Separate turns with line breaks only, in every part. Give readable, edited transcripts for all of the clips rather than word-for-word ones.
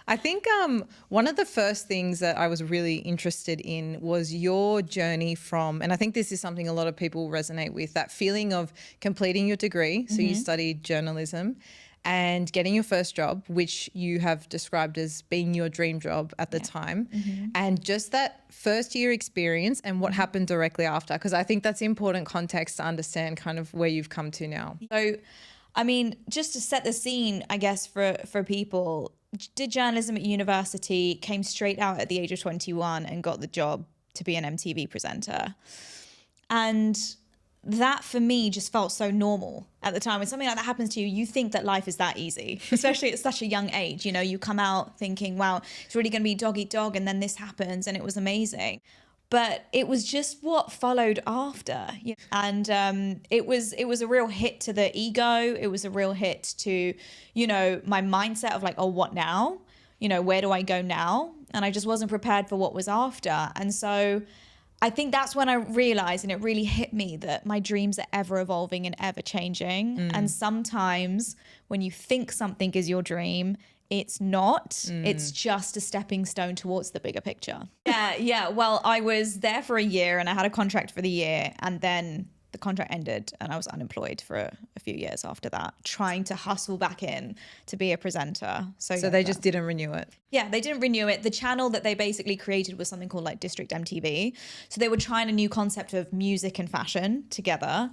I think one of the first things that I was really interested in was your journey from, and I think this is something a lot of people resonate with, that feeling of completing your degree. So you studied journalism and getting your first job, which you have described as being your dream job at the time, and just that first year experience and what happened directly after, because I think that's important context to understand kind of where you've come to now.
So, I mean, just to set the scene, I guess, for people, did journalism at university, came straight out at the age of 21 and got the job to be an MTV presenter. And that for me just felt so normal at the time. When something like that happens to you, you think that life is that easy, especially at such a young age. You know, you come out thinking, wow, it's really going to be dog eat dog. And then this happens and it was amazing. But it was just what followed after. And it was a real hit to the ego. It was a real hit to, you know, my mindset of like, oh, what now? You know, where do I go now? And I just wasn't prepared for what was after. And so I think that's when I realized, and it really hit me, that my dreams are ever evolving and ever changing. And sometimes when you think something is your dream, it's not. It's just a stepping stone towards the bigger picture. Yeah. Well, I was there for a year and I had a contract for the year, and then the contract ended and I was unemployed for a few years after that, trying to hustle back in to be a presenter. So
they just didn't renew it.
Yeah, they didn't renew it. The channel that they basically created was something called like District MTV. So they were trying a new concept of music and fashion together,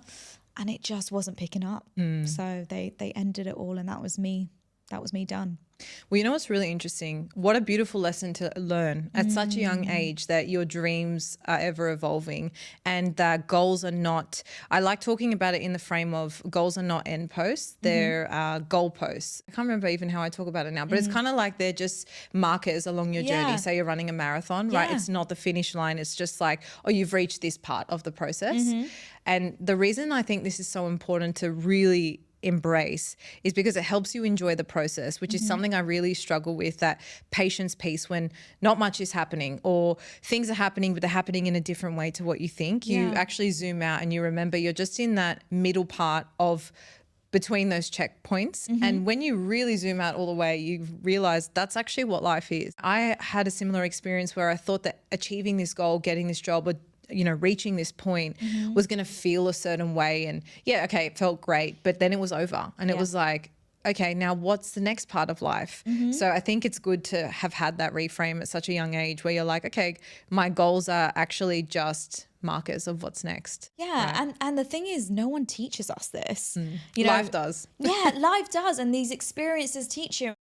and it just wasn't picking up. So they ended it all, and that was me. That was me done.
Well, you know what's really interesting? What a beautiful lesson to learn at such a young age, that your dreams are ever evolving and that goals are not, I like talking about it in the frame of goals are not end posts, they're goal posts. I can't remember even how I talk about it now, but it's kind of like they're just markers along your journey. Say you're running a marathon, right? It's not the finish line. It's just like, oh, you've reached this part of the process. And the reason I think this is so important to really embrace is because it helps you enjoy the process, which is something I really struggle with, that patience piece when not much is happening or things are happening, but they're happening in a different way to what you think. You actually zoom out and you remember you're just in that middle part of between those checkpoints. And when you really zoom out all the way, you realize that's actually what life is. I had a similar experience where I thought that achieving this goal, getting this job, or reaching this point was going to feel a certain way. And okay, it felt great, but then it was over. And it was like, okay, now what's the next part of life? So I think it's good to have had that reframe at such a young age where you're like, okay, my goals are actually just markers of what's next.
And the thing is, no one teaches us this.
Life does.
Life does. And these experiences teach you.